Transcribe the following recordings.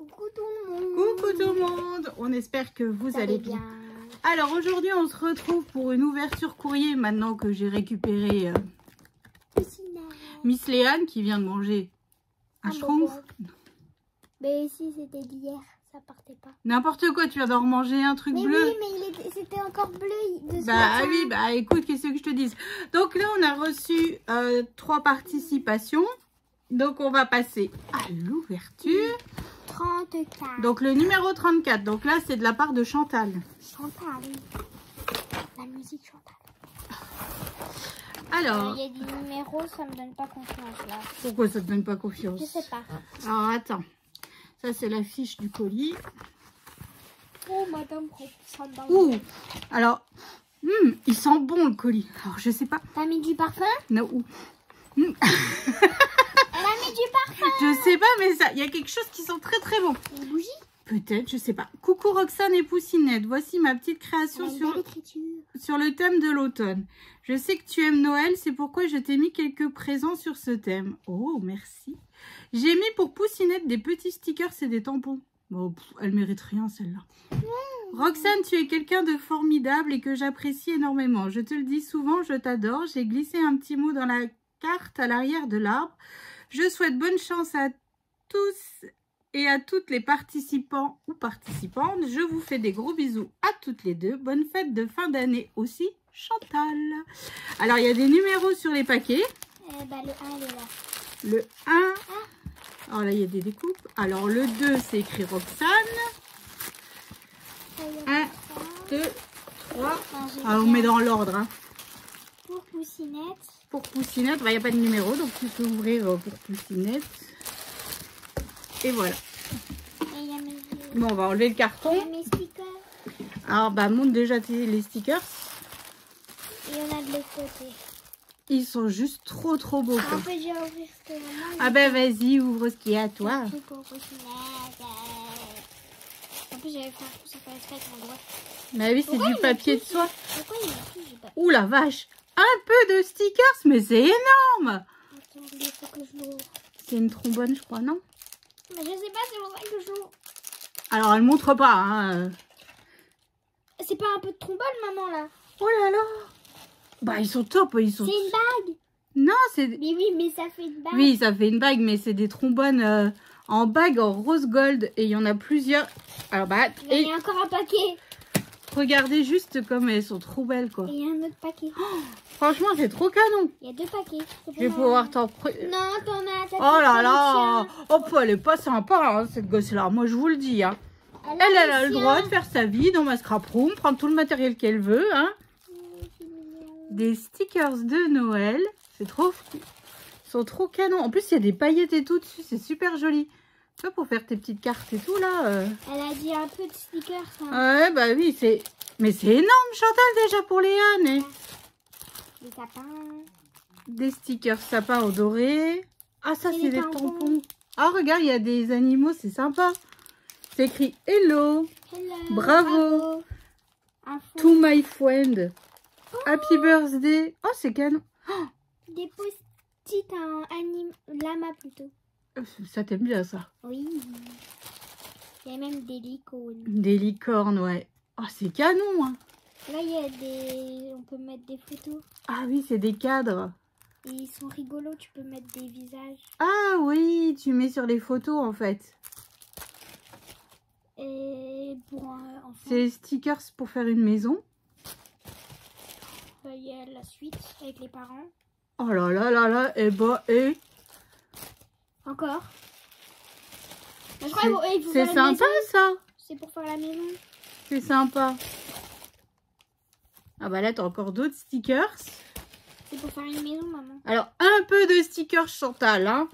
Coucou tout le monde. Coucou tout le monde. On espère que vous allez bien. Alors aujourd'hui on se retrouve pour une ouverture courrier maintenant que j'ai récupéré Miss Léane qui vient de manger un schtroumpf. Mais si c'était d'hier, ça partait pas. N'importe quoi, tu viens d'en remanger un truc bleu. Oui, mais c'était encore bleu. Bah oui, bah écoute, qu'est-ce que je te dise. Donc là on a reçu 3 participations. Donc on va passer à l'ouverture. 34. Donc le numéro 34. Donc là c'est de la part de Chantal. Chantal, oui. La musique Chantal. Alors. Il y a des numéros, ça me donne pas confiance là. Pourquoi ça te donne pas confiance? Je sais pas. Alors attends. Ça c'est la fiche du colis. Oh madame, ça me donne. Ouh. Alors. Il sent bon le colis. Alors je sais pas. T'as mis du parfum? Non. Elle a mis du parfum. Je sais pas, mais ça, il y a quelque chose qui sent très très bon. Une bougie? Peut-être, je sais pas. Coucou Roxane et Poussinette. Voici ma petite création sur le thème de l'automne. Je sais que tu aimes Noël, c'est pourquoi je t'ai mis quelques présents sur ce thème. Oh, merci. J'ai mis pour Poussinette des petits stickers et des tampons. Bon, elle mérite rien celle-là. Roxane, tu es quelqu'un de formidable et que j'apprécie énormément. Je te le dis souvent, je t'adore. J'ai glissé un petit mot dans la carte à l'arrière de l'arbre. Je souhaite bonne chance à tous et à toutes les participants ou participantes. Je vous fais des gros bisous à toutes les deux. Bonne fête de fin d'année aussi, Chantal. Alors, il y a des numéros sur les paquets. Le 1, il est là. Le 1. Alors là, il y a des découpes. Alors, le 2, c'est écrit Roxane. 1, 2, 3. Alors, on met dans l'ordre. Hein. Pour Poussinette. Pour Poussinette, il n'y a pas de numéro, donc tu peux ouvrir pour Poussinette. Et voilà. Et y a mes... Bon, on va enlever le carton. Il y a mes stickers. Alors, bah, montre déjà les stickers. Et on a de l'autre côté. Ils sont juste trop beaux. En fait, j'ai ouvert ce que maman... Ah ben, vas-y, ouvre ce qu'il y a à toi. Pour Poussinette. En plus, j'avais fait un coup, ça fallait se mettre en droit. Bah oui, c'est du papier de soie. Pourquoi il y a plus, j'ai pas... Ouh la vache. Un peu de stickers, mais c'est énorme. Attends, il faut que je l'ouvre. C'est une trombone, je crois, non? Mais je sais pas, c'est pour ça que je l'ouvre. Alors, elle montre pas, hein. C'est pas un peu de trombone, maman, là? Oh là là. Bah, ils sont top. Ils sont... C'est une bague. Non, c'est... Mais oui, mais ça fait une bague. Oui, ça fait une bague, mais c'est des trombones en bague en rose gold. Et il y en a plusieurs. Alors, bah... Il y a encore un paquet. Regardez juste comme elles sont trop belles, quoi. Et il y a un autre paquet. Oh, franchement, c'est trop canon. Il y a 2 paquets. Je vais pouvoir t'en prendre. Non, t'en as. Oh là là. Oh, elle est pas sympa, hein, cette gosse-là. Moi, je vous le dis, hein. Elle a le droit de faire sa vie dans ma scrap room, prendre tout le matériel qu'elle veut, hein. Des stickers de Noël. C'est trop fou. Ils sont trop canons. En plus, il y a des paillettes et tout dessus. C'est super joli. Tu vois, pour faire tes petites cartes et tout, là. Elle a dit un peu de stickers. Hein. Ouais, bah oui, c'est... Mais c'est énorme, Chantal, déjà, pour Léane. Et... Des sapins. Des stickers sapins au doré. Ah, ça, c'est des tampons. tampons. Ah, regarde, il y a des animaux, c'est sympa. C'est écrit Hello. Hello. Bravo. To my friend. Oh. Happy birthday. Oh, c'est canon. Oh. Des post-it en lama plutôt. Ça t'aime bien, ça. Oui. Il y a même des licornes. Des licornes, ouais. Oh, c'est canon, hein. Là, il y a des... On peut mettre des photos. Ah oui, c'est des cadres. Et ils sont rigolos, tu peux mettre des visages. Ah oui, tu mets sur les photos, en fait. Et pour enfants. C'est les stickers pour faire une maison. Il y a la suite avec les parents. Oh là là là là, et bah, et... Encore. C'est sympa, ça. C'est pour faire la maison. C'est sympa. Ah bah là, t'as encore d'autres stickers. C'est pour faire une maison, maman. Alors, un peu de stickers Chantal, hein.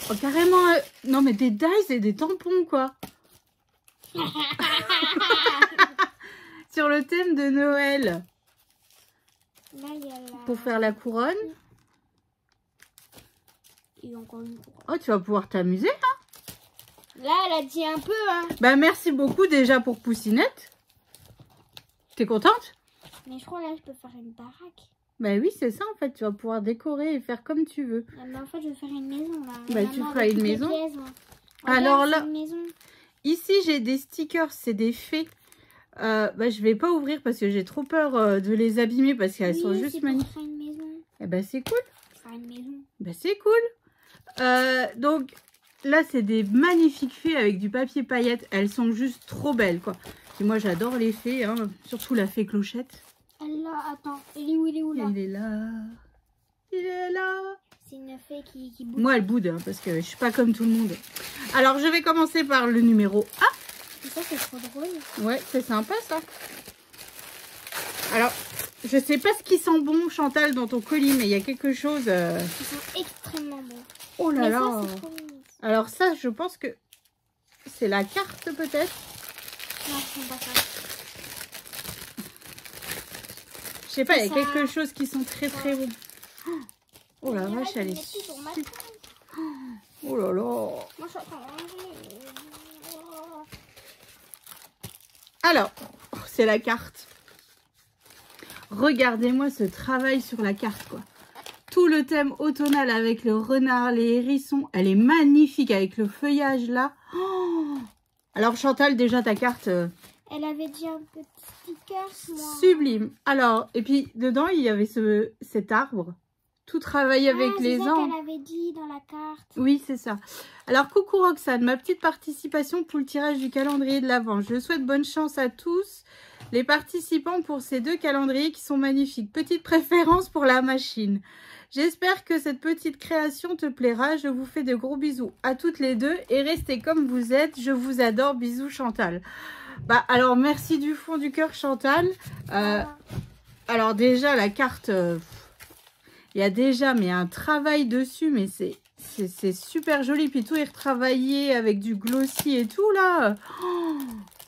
Oh, carrément... Non, mais des dies et des tampons, quoi. Sur le thème de Noël. Là, il y a la... Pour faire la couronne. Et encore une couronne. Oh, tu vas pouvoir t'amuser, hein. Là, elle a dit un peu, hein. Bah, merci beaucoup déjà pour Poussinette. T'es contente? Mais je crois là, je peux faire une baraque. Bah oui, c'est ça en fait. Tu vas pouvoir décorer et faire comme tu veux. Mais en fait, je vais faire une maison là. Bah, tu feras une maison. Alors là, une maison. ici j'ai des stickers, c'est des fées. Je vais pas ouvrir parce que j'ai trop peur de les abîmer parce qu'elles sont juste magnifiques. Une maison. Eh ben c'est cool. Faire une maison. Ben c'est cool. Donc là c'est des magnifiques fées avec du papier paillettes. Elles sont juste trop belles quoi. Et moi j'adore les fées, hein, surtout la fée Clochette. Elle là, attends, il est où là? Il est là. Il est là. C'est une fée qui bouge. Moi elle boude hein, parce que je suis pas comme tout le monde. Alors je vais commencer par le numéro 1. Et ça c'est trop drôle. Ouais, c'est sympa ça. Alors, je sais pas ce qui sent bon, Chantal, dans ton colis, mais il y a quelque chose... Ils sont extrêmement bons. Oh là là. Ça, c'est trop mignon. Alors ça, je pense que c'est la carte peut-être. Non, c'est pas ça. Je sais pas, il y a ça. quelque chose qui sent très très bon. Oh la vache, elle est super. Oh là là. Moi, je suis en train de manger. Alors, c'est la carte. Regardez-moi ce travail sur la carte, quoi. Tout le thème automnal avec le renard, les hérissons. Elle est magnifique avec le feuillage, là. Oh, alors, Chantal, déjà, ta carte... Elle avait déjà un petit sticker, moi. Sublime. Alors, et puis, dedans, il y avait cet arbre. Tout travaillé avec les ans. ans. C'est qu'elle avait dit dans la carte. Oui, c'est ça. Alors, coucou Roxane, ma petite participation pour le tirage du calendrier de l'Avent. Je souhaite bonne chance à tous les participants pour ces 2 calendriers qui sont magnifiques. Petite préférence pour la machine. J'espère que cette petite création te plaira. Je vous fais de gros bisous à toutes les deux et restez comme vous êtes. Je vous adore. Bisous Chantal. Alors, merci du fond du cœur Chantal. Alors déjà, la carte... il y a déjà un travail dessus, mais c'est super joli. Puis tout est retravaillé avec du glossy et tout là. Oh,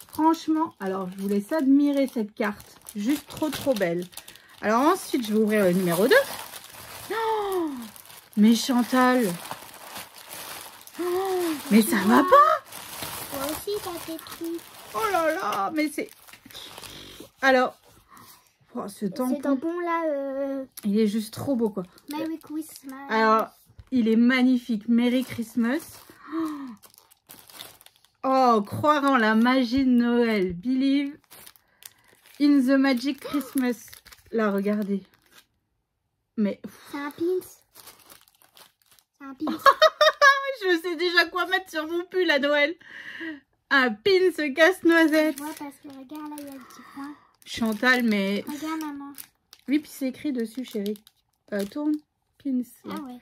franchement, alors je vous laisse admirer cette carte. Juste trop belle. Alors ensuite, je vais ouvrir le numéro 2. Oh, mais Chantal. Oh, mais ça va pas. Toi aussi, t'as tes trucs. Oh là là, mais c'est... Alors... Oh, ce tampon là, il est juste trop beau quoi. Merry Christmas. Alors, il est magnifique. Merry Christmas. Oh, croire en la magie de Noël. Believe in the magic Christmas. Là, regardez. Mais... C'est un pins. C'est un pins. Je sais déjà quoi mettre sur mon pull à Noël. Un pins casse-noisette. Je vois parce que regarde là, il y a le petit point. Chantal, mais... Regarde, maman. Oui, puis c'est écrit dessus, chérie. Tourne, pins. Ah ouais.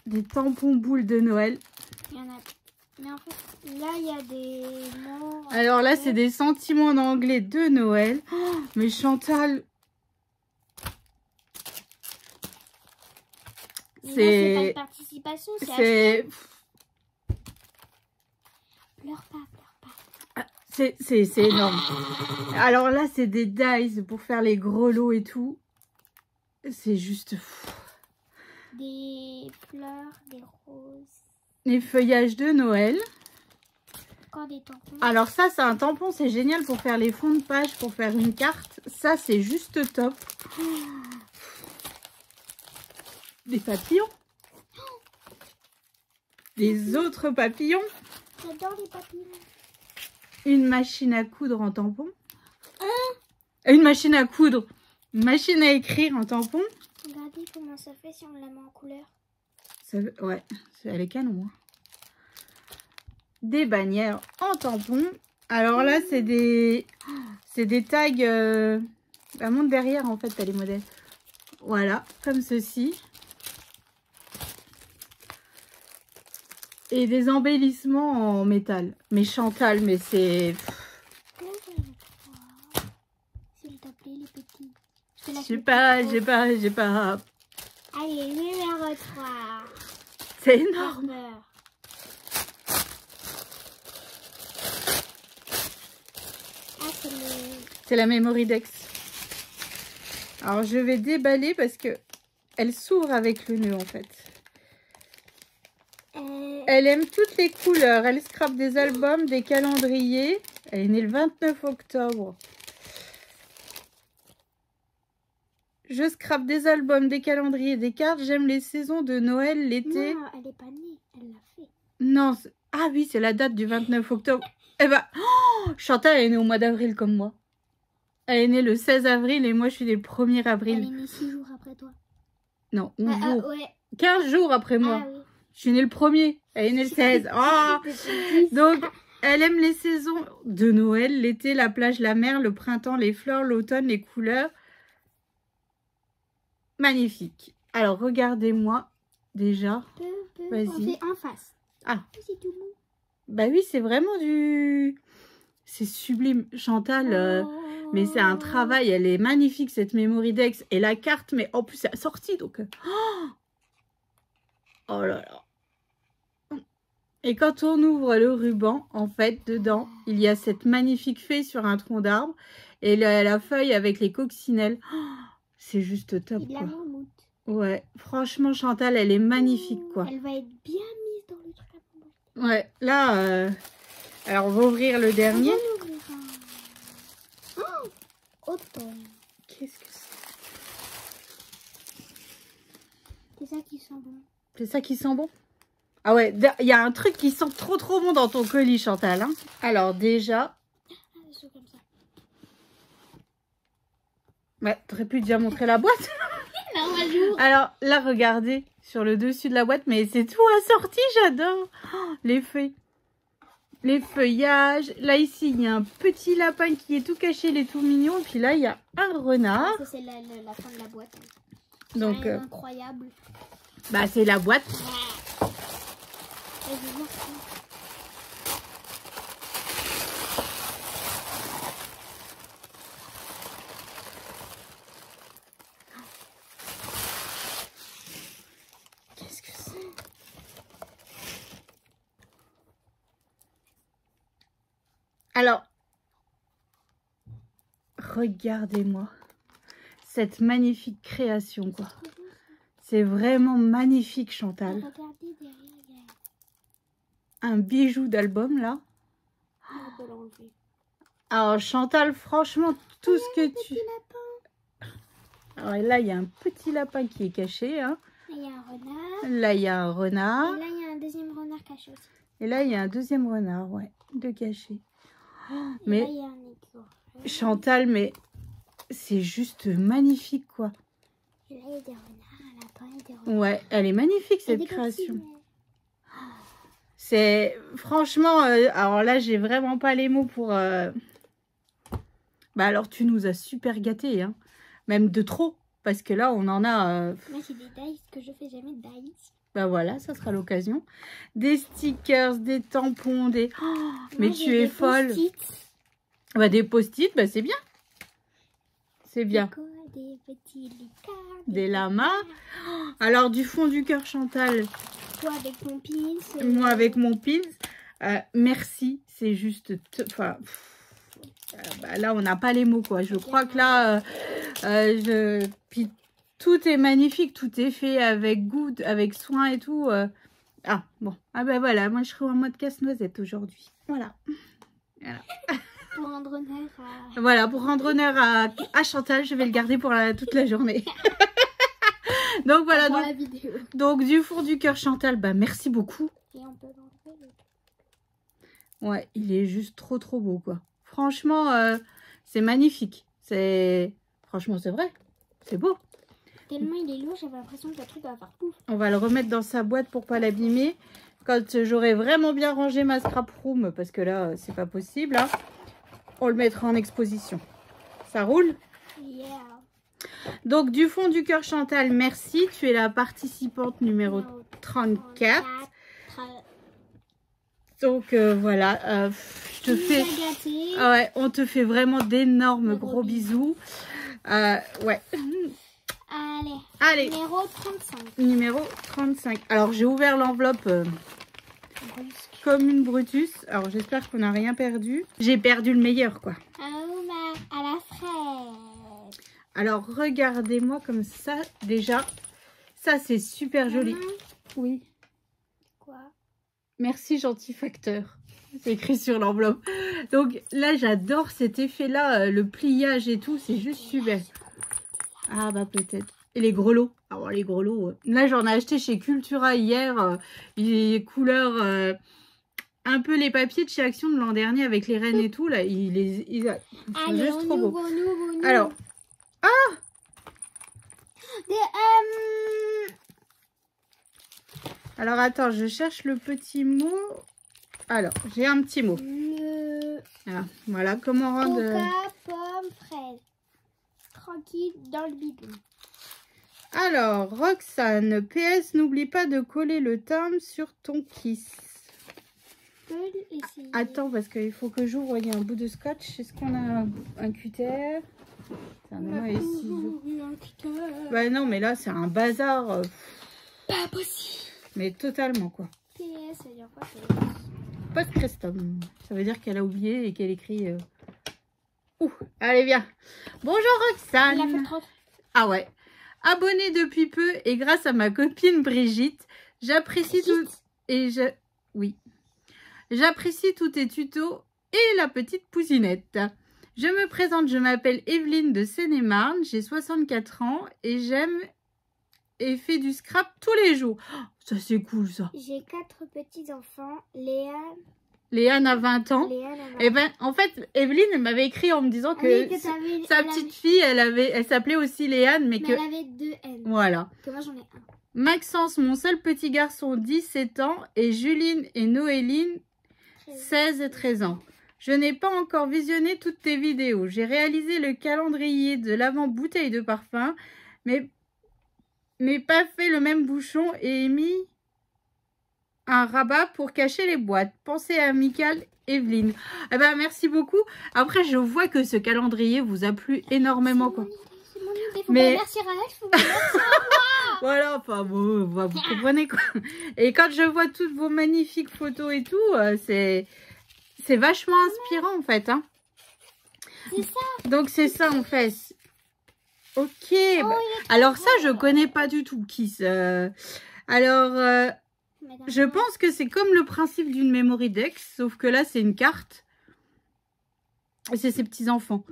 Des tampons boules de Noël. Il y en a... Mais en fait, là, il y a des mots... Alors là, c'est des sentiments en anglais de Noël. Oh, mais Chantal... C'est pas de participation, c'est... Pleure pas. C'est énorme. Alors là, c'est des dies pour faire les grelots et tout. C'est juste fou. Des fleurs, des roses. Les feuillages de Noël. Encore des tampons. Alors ça, c'est un tampon. C'est génial pour faire les fonds de page, pour faire une carte. Ça, c'est juste top. Des papillons. Les autres papillons. J'adore les papillons. Une machine à coudre en tampon. Une machine à coudre. Une machine à écrire en tampon. Regardez comment ça fait si on la met en couleur. Ça, ouais, elle est canon. Hein. Des bannières en tampon. Alors là, c'est des tags. La montre derrière, en fait, t'as les modèles. Voilà, comme ceci. Et des embellissements en métal. Mais Chantal, mais c'est... S'il te plaît, les petits. J'ai pas... Allez, numéro 3. C'est énorme. C'est la Memory Dex. Alors, je vais déballer parce que elle s'ouvre avec le nœud, en fait. Elle aime toutes les couleurs. Elle scrape des albums, des calendriers. Elle est née le 29 octobre. Je scrape des albums, des calendriers, des cartes. J'aime les saisons de Noël, l'été. Non, elle n'est pas née. Elle l'a fait. Non, ah oui, c'est la date du 29 octobre. Eh ben, oh, Chantal, elle est née au mois d'avril comme moi. Elle est née le 16 avril et moi, je suis née le 1er avril. Elle est née 6 jours après toi. Non, 11 jours. Ouais. 15 jours après moi. Ah, oui. Je suis née le 1er. Elle est née le 16. Oh donc, elle aime les saisons de Noël, l'été, la plage, la mer, le printemps, les fleurs, l'automne, les couleurs. Magnifique. Alors, regardez-moi déjà. Vas-y. On fait en face. Ah. C'est tout bon. Bah oui, c'est vraiment du... C'est sublime. Chantal, mais c'est un travail. Elle est magnifique, cette Mémoridex. Et la carte, mais en plus, c'est assorti. Donc... Oh là là. Et quand on ouvre le ruban, en fait, dedans, il y a cette magnifique fée sur un tronc d'arbre. Et la feuille avec les coccinelles. C'est juste top, et de la quoi. marmotte. Ouais, franchement, Chantal, elle est magnifique, quoi. Elle va être bien mise dans le truc. Ouais, là, alors on va ouvrir le dernier. On va ouvrir un... Oh, automne. Qu'est-ce que c'est? C'est ça qui sent bon. C'est ça qui sent bon? Ah ouais, il y a un truc qui sent trop bon dans ton colis, Chantal. Hein. Alors déjà... C'est comme ça. Ouais, t'aurais pu déjà montrer la boîte. Non, bonjour. Alors là, regardez sur le dessus de la boîte, mais c'est tout assorti, j'adore. Oh, les feuilles. Les feuillages. Là, ici, il y a un petit lapin qui est tout caché, il est tout mignon. Et puis là, il y a un renard. Ça, c'est la fin de la boîte. Donc, incroyable. Bah, c'est la boîte. Qu'est-ce que c'est? Alors, regardez-moi cette magnifique création, quoi. C'est vraiment magnifique, Chantal. Regardez derrière. Un bijou d'album, là. On peut l'enlever. Alors, Chantal, franchement, tout ce que tu... Alors là, il y a un petit lapin qui est caché. Hein. Là, il y a un renard. Là, il y a un renard. Et là, il y a un deuxième renard caché aussi. Et là, il y a un deuxième renard, ouais, de caché. Oh, mais là, il y a un écureuil. Chantal, mais c'est juste magnifique, quoi. Et là, il y a des renards, un lapin et des renards. Ouais, elle est magnifique, cette création. C'est franchement, alors là, j'ai vraiment pas les mots pour... Bah alors, tu nous as super gâtés, hein. Même de trop, parce que là, on en a... Moi, c'est des dice que je fais jamais de dice. Bah voilà, ça sera l'occasion. Des stickers, des tampons, des... Oh, mais moi, tu es folle. Bah des post-it, bah c'est bien. C'est bien. Des petits licornes. Des lamas. Oh, alors du fond du cœur, Chantal. Toi avec mon pins. Moi avec mon pins. Merci, c'est juste... Enfin... Bah, là, on n'a pas les mots, quoi. Je crois que là... Puis tout est magnifique, tout est fait avec goût, avec soin et tout. Ah, bon. Ah ben voilà, moi je serai en mode casse-noisette aujourd'hui. Voilà. Voilà. Pour rendre honneur à... Voilà, pour rendre honneur à Chantal, je vais le garder pour toute la journée. Donc voilà. Pour la vidéo. Donc du fond du cœur, Chantal, bah merci beaucoup. Et on peut l'enlever. Ouais, il est juste trop beau, quoi. Franchement, c'est magnifique. Franchement, c'est vrai. C'est beau. Tellement il est lourd, j'avais l'impression que le truc va faire pouf. On va le remettre dans sa boîte pour pas l'abîmer. Quand j'aurai vraiment bien rangé ma scrap room, parce que là, c'est pas possible, hein, on le mettra en exposition. Ça roule? Yeah. Donc, du fond du cœur, Chantal, merci. Tu es la participante numéro 34. Donc, voilà. Je te fais... ouais, on te fait vraiment d'énormes gros bisous. Ouais. Allez. Numéro 35. Numéro 35. Alors, j'ai ouvert l'enveloppe comme une Brutus. Alors, j'espère qu'on n'a rien perdu. J'ai perdu le meilleur, quoi. À la fraise. Alors, regardez-moi comme ça. Déjà, ça, c'est super joli. Oui. Quoi? Merci, gentil facteur. C'est écrit sur l'enveloppe. Donc, là, j'adore cet effet-là. Le pliage et tout, c'est juste super. Ah, bah, peut-être. Et les grelots. Alors les grelots, là j'en ai acheté chez Cultura hier, les couleurs, un peu les papiers de chez Action de l'an dernier avec les rennes et tout, là, ils sont juste trop beaux. Alors, alors attends, je cherche le petit mot. Alors, j'ai un petit mot. Voilà, comment rendre... Coca, pomme, fraise. Tranquille dans le bidon. Alors, Roxane, PS, n'oublie pas de coller le timbre sur ton kiss. Attends, parce qu'il faut que j'ouvre, il y a un bout de scotch. Est-ce qu'on a un cutter? Bah non, mais là, c'est un bazar. Pas possible. Mais totalement, quoi. PS, ça veut dire quoi? Post-Crestum. Ça veut dire qu'elle a oublié et qu'elle écrit... Ouh, allez, viens. Bonjour, Roxane. Il a fait 30. Ah ouais. Abonnée depuis peu et grâce à ma copine Brigitte, j'apprécie tout... Oui. J'apprécie tous tes tutos et la petite pousinette. Je me présente, je m'appelle Evelyne de Seine-et-Marne, j'ai 64 ans et j'aime et fais du scrap tous les jours. Oh, ça c'est cool ça. J'ai 4 petits-enfants, Léane a 20 ans. Et ben en fait, Evelyne m'avait écrit en me disant que, sa petite fille, elle s'appelait aussi Léane, mais elle avait 2 N. Voilà. Que moi j'en ai 1. Maxence, mon seul petit garçon, 17 ans, et Juline et Noéline, 16 et 13 ans. Je n'ai pas encore visionné toutes tes vidéos. J'ai réalisé le calendrier de l'avant bouteille de parfum, mais pas fait le même bouchon et mis un rabat pour cacher les boîtes. Pensée amicale, Evelyne. Eh ben, merci beaucoup. Après, je vois que ce calendrier vous a plu énormément. Quoi. C'est mon idée. Faut pas merci Raël, faut pas merci à moi. Voilà, enfin bon, vous comprenez quoi. Et quand je vois toutes vos magnifiques photos et tout, c'est vachement inspirant en fait. Hein. C'est ça. Donc c'est ça en fait. Ok. Bah, alors ça, je connais pas du tout Kiss. Alors, je pense que c'est comme le principe d'une memory dex, sauf que là c'est une carte. Et c'est ses petits-enfants.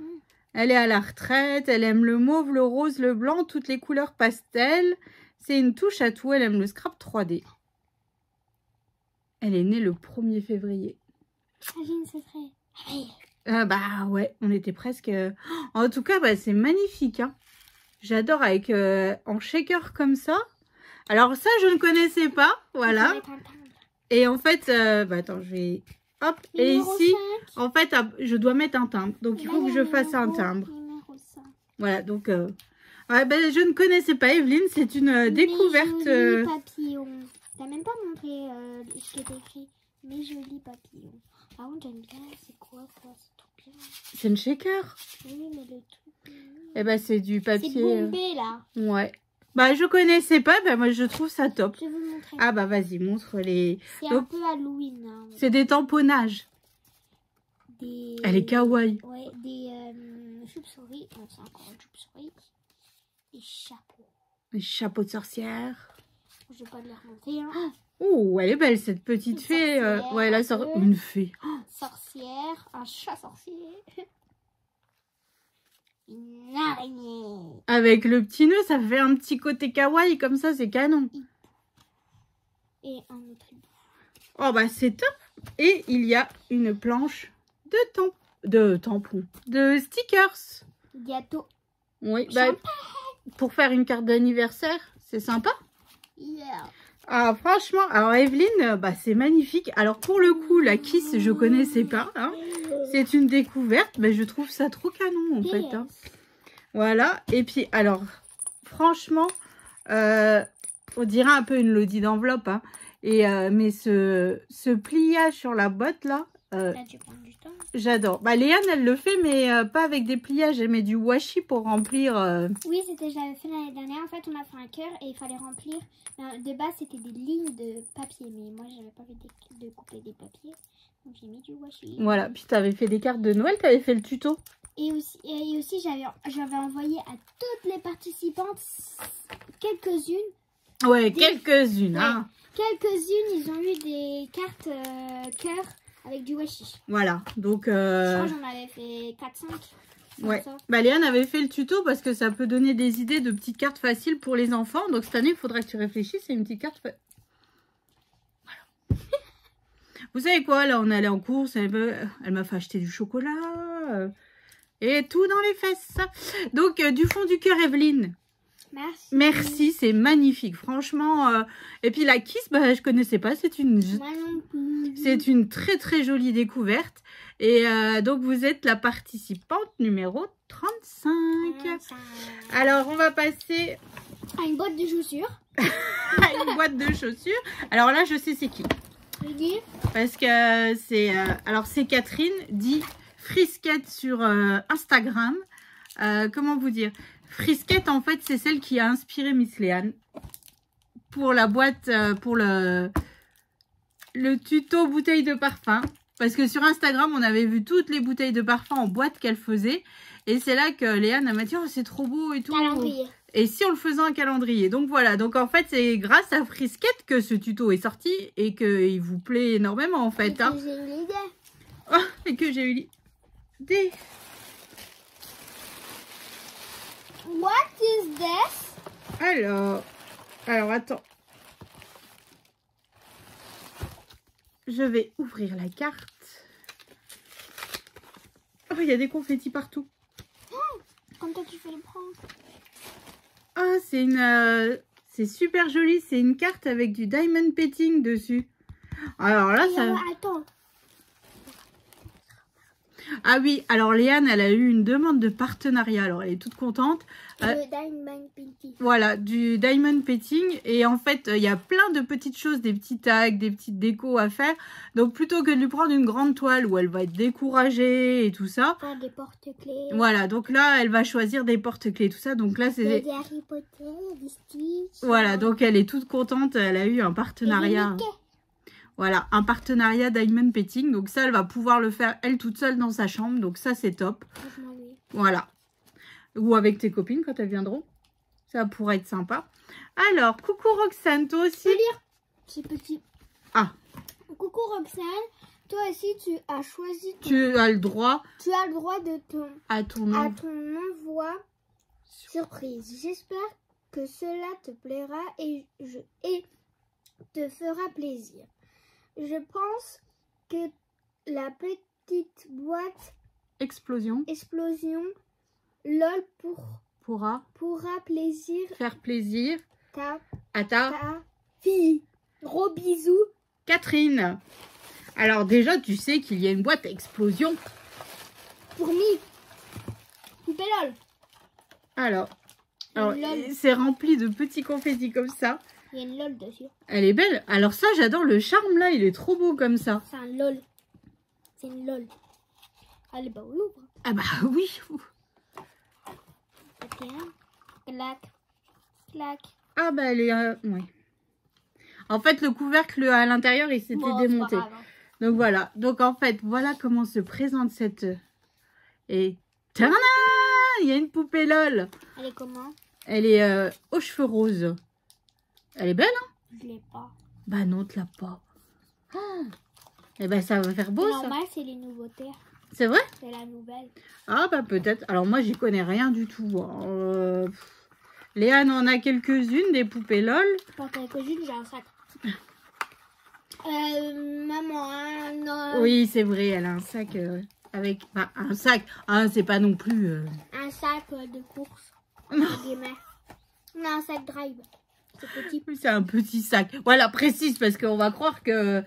Elle est à la retraite, elle aime le mauve, le rose, le blanc, toutes les couleurs pastel. C'est une touche à tout, elle aime le scrap 3D. Elle est née le 1er février. J'ai une secret. Bah ouais, on était presque... En tout cas, bah, c'est magnifique. Hein. J'adore avec en shaker comme ça. Alors ça, je ne connaissais pas. Voilà. Et en fait, bah, attends, je vais... Hop, et ici, en fait, je dois mettre un timbre. Donc, il faut que je fasse un timbre. Voilà, donc... Ouais, ben, je ne connaissais pas Evelyne, c'est une découverte. Mes jolis papillons. T'as même pas montré ce qui est écrit. Mes jolis papillons. Par contre, j'aime bien. C'est quoi ça? C'est trop bien. C'est une shaker. Oui, mais le truc. Eh ben, c'est du papier. C'est bombé là. Ouais. Bah, je connaissais pas. Bah, moi, je trouve ça top. Je vais vous montrer. Ah, bah, vas-y, montre les. C'est un peu Halloween. Hein. C'est des tamponnages. Elle est kawaii. Ouais, des chauves-souris. Non, c'est encore une chauve-souris. Des chapeaux. Des chapeaux de sorcière. Je vais pas les remonter. Hein. Oh, elle est belle cette petite fée. Ouais, là, une fée. Sorcière, un chat sorcier. Une araignée. Avec le petit nœud, ça fait un petit côté kawaii comme ça, c'est canon. Et un autre hibou. Oh, bah, c'est top. Et il y a une planche de tampons, de stickers. Gâteau. Oui, bah, pour faire une carte d'anniversaire, c'est sympa. Yeah. Ah, franchement, alors Evelyne, bah, c'est magnifique. Alors pour le coup, la Kiss, je connaissais pas. Hein. C'est une découverte, mais je trouve ça trop canon en fait. Hein. Voilà, et puis alors, franchement, on dirait un peu une lodi d'enveloppe. Hein. Et, mais ce pliage sur la boîte là, j'adore. Bah, Léane, elle le fait, mais pas avec des pliages. Elle met du washi pour remplir. Oui, je l'avais fait l'année dernière. En fait, on a fait un cœur et il fallait remplir. De base, c'était des lignes de papier. Mais moi, j'avais pas envie de couper des papiers. Donc, j'ai mis du washi. Voilà. Puis, tu avais fait des cartes de Noël. Tu avais fait le tuto. Et aussi j'avais envoyé à toutes les participantes quelques-unes. Ouais, quelques-unes. Ouais. Hein. Quelques-unes, ils ont eu des cartes cœur. Avec du washi. Voilà, donc... Je crois que j'en avais fait 4-5. Ouais. Ça. Bah, Léane avait fait le tuto parce que ça peut donner des idées de petites cartes faciles pour les enfants. Donc cette année, il faudra que tu réfléchisses. C'est une petite carte. Voilà. Vous savez quoi, là, on est allé en course. Elle m'a fait acheter du chocolat. Et tout dans les fesses. Donc, du fond du cœur, Evelyne. Merci. Merci, c'est magnifique. Franchement. Et puis la kiss, bah, je connaissais pas. C'est une très très jolie découverte. Et donc, vous êtes la participante numéro 35. Alors, on va passer à une boîte de chaussures. À une boîte de chaussures. Alors là, je sais c'est qui. Parce que c'est... alors, c'est Catherine, dit Frisquette sur Instagram. Comment vous dire? Frisquette, en fait, c'est celle qui a inspiré Miss Léane pour la boîte, pour le tuto bouteille de parfum. Parce que sur Instagram, on avait vu toutes les bouteilles de parfum en boîte qu'elle faisait. Et c'est là que Léane m'a dit, oh, c'est trop beau et tout. Calendrier. Et si on le faisait un calendrier. Donc voilà, donc en fait, c'est grâce à Frisquette que ce tuto est sorti et qu'il vous plaît énormément en fait. Et que j'ai eu l'idée. Oh, et que j'ai eu l'idée. What is this? Alors attends. Je vais ouvrir la carte. Oh, il y a des confettis partout. Oh, comme toi, tu fais le prendre. Ah, c'est une... c'est super joli. C'est une carte avec du diamond painting dessus. Alors là, ça... Attends. Ah oui, alors Léane, elle a eu une demande de partenariat. Alors, elle est toute contente. Diamond painting. Voilà, du diamond painting. Et en fait, il y a plein de petites choses, des petits tags, des petites décos à faire. Donc, plutôt que de lui prendre une grande toile où elle va être découragée et tout ça. Faire des porte-clés. Voilà, donc là, elle va choisir des porte-clés, tout ça. Donc là, c'est... des Harry Potter, des Stitch. Voilà, donc elle est toute contente. Elle a eu un partenariat. Voilà, un partenariat Diamond Painting. Donc ça, elle va pouvoir le faire elle toute seule dans sa chambre. Donc ça, c'est top. Voilà. Ou avec tes copines quand elles viendront. Ça pourrait être sympa. Alors, coucou Roxane, toi aussi. Je peux lire. C'est petit. Ah. Coucou Roxane, toi aussi tu as choisi. Tu as le droit. Tu as le droit de à ton envoi surprise. J'espère que cela te plaira et te fera plaisir. Je pense que la petite boîte explosion LOL pourra faire plaisir à ta fille. Gros bisous. Catherine. Alors déjà, tu sais qu'il y a une boîte à explosion. Pour Mi. Poupée LOL. Alors c'est rempli de petits confettis comme ça. Il y a une LOL dessus. Elle est belle. Alors ça, j'adore le charme là. Il est trop beau comme ça. C'est un LOL. C'est une LOL. Allez, bah on l'ouvre. Ah bah oui. Ok. Clac. Clac. Ah bah elle est... oui. En fait, le couvercle à l'intérieur, il s'était démonté. Donc voilà. Donc en fait, voilà comment se présente cette... Et... Tadam ! Il y a une poupée LOL. Elle est comment? Elle est aux cheveux roses. Elle est belle, hein? Je l'ai pas. Bah non, tu l'as pas. Oh. Eh ben ça va faire beau, ça. Normal, c'est les nouveautés. C'est vrai? C'est la nouvelle. Ah bah peut-être. Alors moi, j'y connais rien du tout. Léane en a quelques-unes, des poupées LOL. Pour quelques-unes, j'ai un sac. Maman, non. Oui, c'est vrai, elle a un sac avec... Enfin, un sac. Ah, c'est pas non plus... Un sac de course. Non. Non, un sac drive. C'est petit. C'est un petit sac. Voilà, précise, parce qu'on va croire que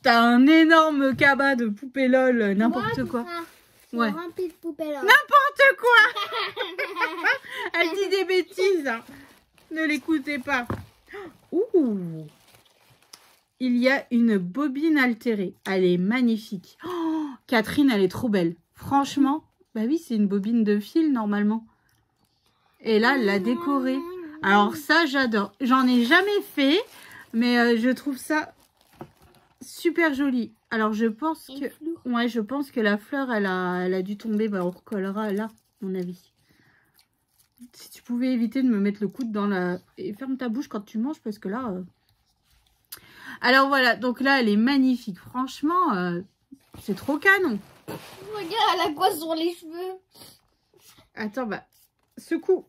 t'as un énorme cabas de poupées LOL, n'importe quoi. Ouais. Rempli de poupées LOL. N'importe quoi. Elle dit des bêtises. Hein. Ne l'écoutez pas. Ouh. Il y a une bobine altérée. Elle est magnifique. Oh, Catherine, elle est trop belle. Franchement, bah oui, c'est une bobine de fil normalement. Et là, elle l'a décorée. Alors ça, j'adore. J'en ai jamais fait, mais je trouve ça super joli. Alors je pense que... Ouais, je pense que la fleur, elle a dû tomber. Bah, on recollera là, à mon avis. Si tu pouvais éviter de me mettre le coude dans la... Et ferme ta bouche quand tu manges, parce que là... Alors voilà, donc là, elle est magnifique. Franchement, C'est trop canon. Regarde, elle a quoi sur les cheveux? Attends, bah, secoue.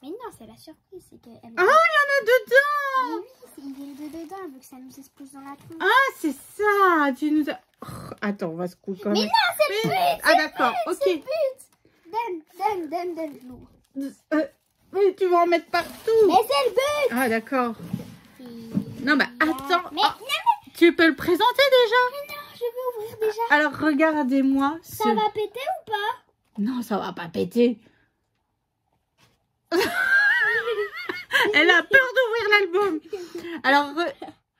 Mais non, c'est la surprise. C'est que elle... Oh, il y en a dedans. Oui, il vient de dedans. Elle veut que ça nous explose dans la tronche. Ah, c'est ça. Tu nous as... Oh, attends, on va secouer quand même. Mais non, c'est le but. Ah, d'accord, ok. C'est le but. Donne l'eau. Mais tu vas en mettre partout. Mais c'est le but. Ah, d'accord. Non, bah, attends. Mais, Oh, tu peux le présenter déjà? Mais non, je veux ouvrir déjà. Alors, regardez-moi. Ça va péter ou pas? Non, ça va pas péter. Elle a peur d'ouvrir l'album. Alors,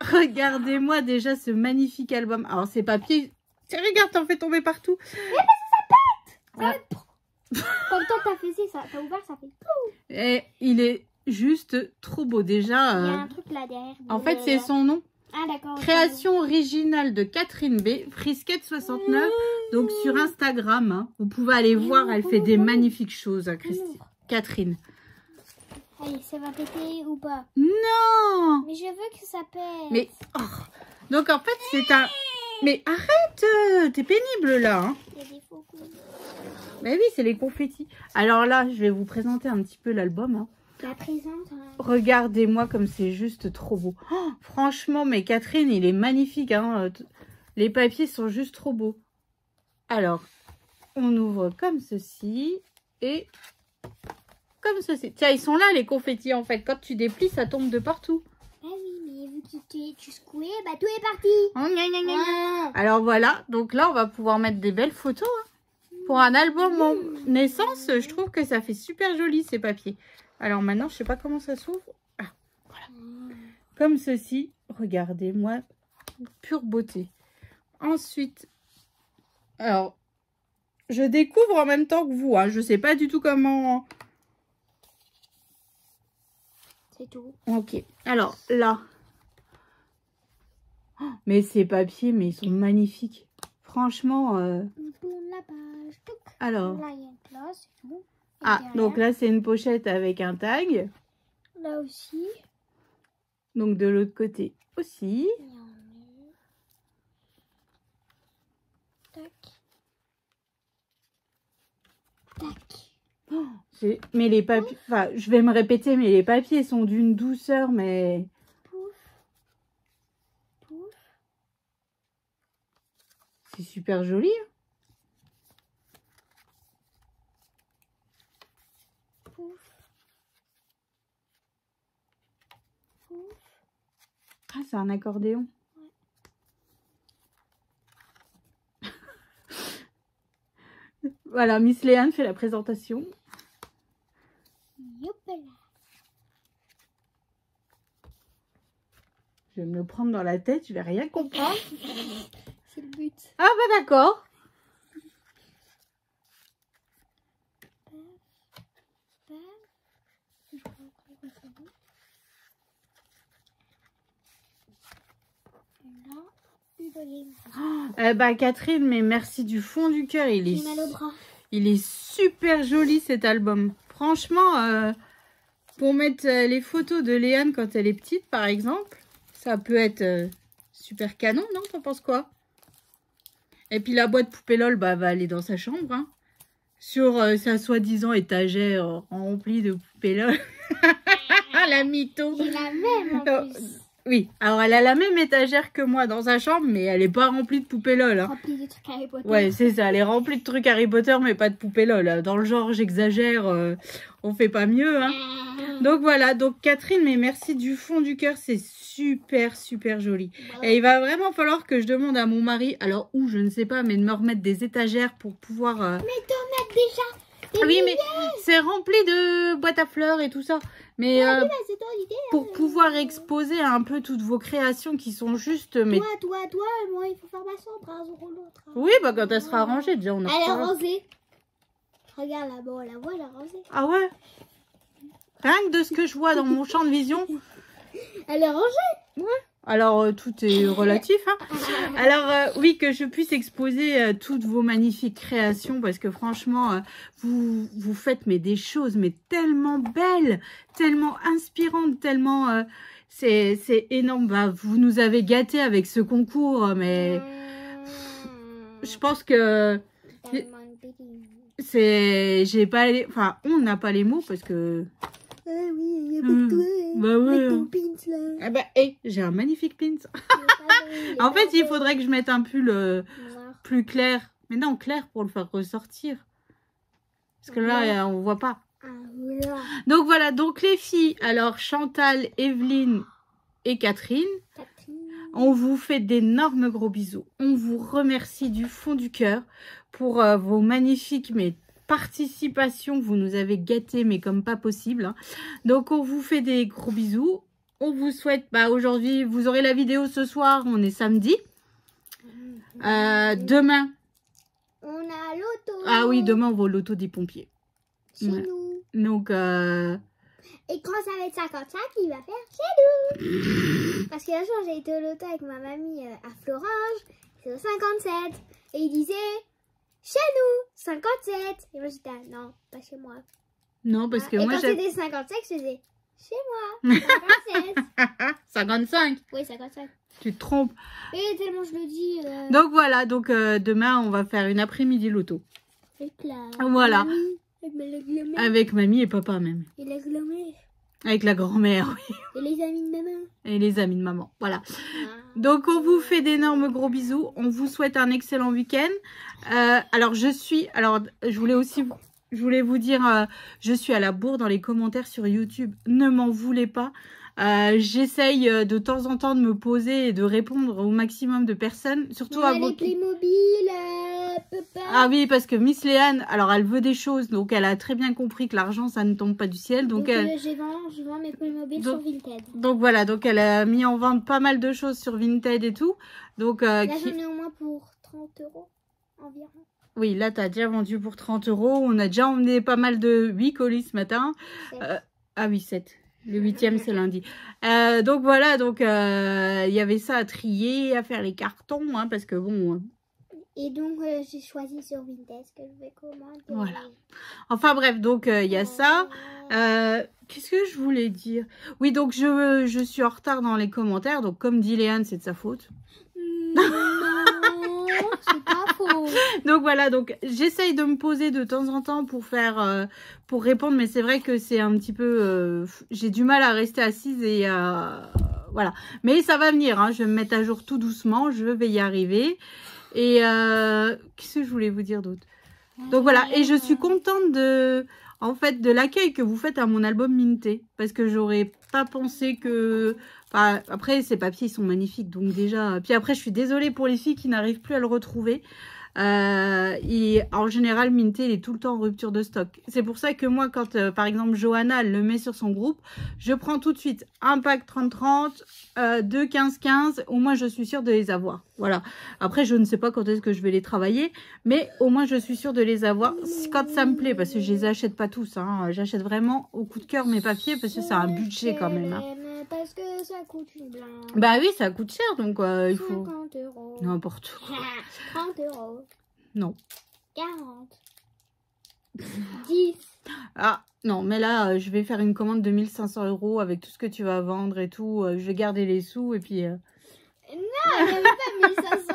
regardez-moi déjà ce magnifique album. Alors, ces papiers, regarde, t'en fais tomber partout. Mais ça pète. Comme toi, t'as fait ça, t'as ouvert, ça fait tout. Et il est juste trop beau. Déjà, il y a un truc là derrière. En fait, c'est son nom. Ah, d'accord. Création originale de Catherine B. Frisquette69. Donc, sur Instagram, hein, vous pouvez aller voir. Elle fait des magnifiques choses, hein, Catherine. Allez, ça va péter ou pas? Non. Mais je veux que ça pète. Mais, oh. Donc, en fait, c'est un... Mais arrête, t'es pénible, là. Hein. Il y a des faux coups. Mais oui, c'est les confettis. Alors là, je vais vous présenter un petit peu l'album. Hein. La présente. Hein. Regardez-moi comme c'est juste trop beau. Oh, franchement, mais Catherine, il est magnifique. Hein. Les papiers sont juste trop beaux. Alors, on ouvre comme ceci et comme ceci. Tiens, ils sont là, les confettis, en fait. Quand tu déplies, ça tombe de partout. Ah oui, mais vu que tu secouais, bah tout est parti. Oh, gna, gna, gna. Ah. Alors voilà, donc là, on va pouvoir mettre des belles photos. Hein. Pour un album en naissance, je trouve que ça fait super joli, ces papiers. Alors maintenant, je sais pas comment ça s'ouvre. Ah, voilà. Comme ceci. Regardez-moi. Pure beauté. Ensuite, alors, je découvre en même temps que vous. Hein. Je sais pas du tout comment... C'est tout. Ok. Alors, là. Oh, mais ces papiers, mais ils sont magnifiques. Franchement... On tourne la page. Alors... Là, il y a une place. C'est tout. Ah, donc là, c'est une pochette avec un tag. Là aussi. Donc, de l'autre côté aussi. Tac. Tac. Oh, mais les papiers... Enfin, je vais me répéter, mais les papiers sont d'une douceur, mais... Pouf. Pouf. C'est super joli. Hein. Ah, c'est un accordéon. Ouais. Voilà, Miss Léane fait la présentation. Youpala. Je vais me le prendre dans la tête, je vais rien comprendre. C'est le but. Ah bah d'accord. Oh, bah Catherine, mais merci du fond du cœur. Il est super joli cet album. Franchement, pour mettre les photos de Léane quand elle est petite, par exemple, ça peut être super canon, non? T'en penses quoi? Et puis la boîte poupée LOL bah, va aller dans sa chambre. Hein, sur sa soi-disant étagère remplie de poupées LOL. La mytho. C'est la même en plus. Oui, alors elle a la même étagère que moi dans sa chambre, mais elle n'est pas remplie de poupées LOL. Hein. Remplie de trucs Harry Potter. Ouais, c'est ça, elle est remplie de trucs Harry Potter, mais pas de poupées LOL. Dans le genre, j'exagère, on fait pas mieux. Hein. Donc voilà, donc Catherine, mais merci du fond du cœur, c'est super, super joli. Voilà. Et il va vraiment falloir que je demande à mon mari, alors où, je ne sais pas, mais de me remettre des étagères pour pouvoir... Mais t'en as déjà des oui, mais c'est rempli de boîtes à fleurs et tout ça. Mais pour pouvoir exposer un peu toutes vos créations qui sont juste... Mais... Toi, moi, il faut faire ma chambre un jour ou l'autre. Hein. Oui, bah quand elle sera rangée, déjà, on a... Elle est rangée. Regarde là-bas, on la voit, elle est rangée. Ah ouais? Rien que de ce que je vois dans mon champ de vision. Elle est rangée. Ouais. Alors, tout est relatif. Hein. Alors, oui, que je puisse exposer toutes vos magnifiques créations parce que franchement, vous faites mais des choses mais tellement belles, tellement inspirantes, tellement... c'est énorme. Bah, vous nous avez gâtés avec ce concours, mais... je pense que c'est... J'ai pas les... Enfin, on n'a pas les mots parce que... Ah oui, il y a beaucoup de... Bah ouais. Avec ton pins là. Ah bah, j'ai un magnifique pins. En fait, il faudrait que je mette un pull plus clair. Mais non, clair pour le faire ressortir. Parce que là, on voit pas. Ah, voilà. Donc voilà, donc les filles, alors Chantal, Evelyne et Catherine, on vous fait d'énormes gros bisous. On vous remercie du fond du cœur pour vos magnifiques participations. Vous nous avez gâtés, mais comme pas possible. Hein. Donc on vous fait des gros bisous. On vous souhaite, aujourd'hui, vous aurez la vidéo ce soir, on est samedi. Demain. On a l'auto. Ah oui, demain on va au loto des pompiers. Chez Ouais. nous. Donc, Et quand ça va être 55, il va faire chez nous. Parce que la fois, j'ai été au loto avec ma mamie à Florange. C'est au 57. Et il disait chez nous, 57. Et moi, j'étais non, pas chez moi. non, parce que Et moi quand j'ai... c'était 55, je faisais chez moi, 57. 55. Oui, 55. Tu te trompes. Et tellement je le dis. Donc voilà, donc demain on va faire une après-midi loto. Voilà. Avec mamie et papa même. Et la grand-mère. Avec la grand-mère, oui. Et les amis de maman. Et les amis de maman, voilà. Donc on vous fait d'énormes gros bisous. On vous souhaite un excellent week-end. Alors je voulais vous dire, je suis à la bourre dans les commentaires sur YouTube. Ne m'en voulez pas. J'essaye de temps en temps de me poser et de répondre au maximum de personnes, surtout à vos... Playmobil, papa. Ah oui, parce que Miss Léane, alors elle veut des choses, donc elle a très bien compris que l'argent ça ne tombe pas du ciel, donc elle... je vends mes Playmobil sur Vinted. Donc voilà, donc elle a mis en vente pas mal de choses sur Vinted et tout, donc... Là j'en ai au moins pour 30 € environ. Oui, là t'as déjà vendu pour 30 €, on a déjà emmené pas mal de 8 colis ce matin. Ah oui, 7. Le 8e, c'est lundi. Donc voilà, donc il y avait ça à trier, à faire les cartons, hein, parce que bon... Et donc j'ai choisi sur Vinted que je vais commander. Voilà. Enfin bref, donc il y a ça. Qu'est-ce que je voulais dire? Oui, donc je suis en retard dans les commentaires, donc comme dit Léane, c'est de sa faute. Non, c'est pas faux. Donc voilà, donc j'essaye de me poser de temps en temps pour faire, pour répondre, mais c'est vrai que c'est un petit peu, j'ai du mal à rester assise et voilà. Mais ça va venir, hein, je vais me mettre à jour tout doucement, je vais y arriver. Et qu'est-ce que je voulais vous dire d'autre? Donc voilà, et je suis contente de l'accueil que vous faites à mon album Minté, parce que j'aurais pas pensé que... Enfin, après, ces papiers, ils sont magnifiques, donc déjà... Puis après, je suis désolée pour les filles qui n'arrivent plus à le retrouver. Et en général, Minté, il est tout le temps en rupture de stock. C'est pour ça que moi, quand, par exemple, Johanna, elle le met sur son groupe, je prends tout de suite un pack 30-30, 2 15-15, au moins, je suis sûre de les avoir. Voilà. Après, je ne sais pas quand est-ce que je vais les travailler, mais au moins, je suis sûre de les avoir quand ça me plaît, parce que je les achète pas tous. Hein. J'achète vraiment au coup de cœur mes papiers, parce que c'est un budget quand même. Hein. Parce que ça coûte une blinde. Bah oui, ça coûte cher, donc il faut... 50 €. N'importe quoi. 30 €. Non. 40. 10. Ah, non, mais là, je vais faire une commande de 1500 € avec tout ce que tu vas vendre et tout. Je vais garder les sous et puis... Non, il n'y avait pas 1500 €.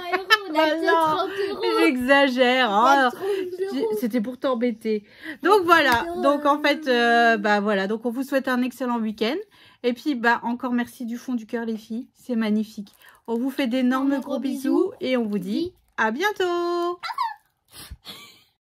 On a que 30 €. J'exagère. Oh, c'était pour t'embêter. Donc voilà. Donc en fait, bah voilà. Donc on vous souhaite un excellent week-end. Et puis, bah encore merci du fond du cœur les filles. C'est magnifique. On vous fait d'énormes gros bisous et on vous dit à bientôt.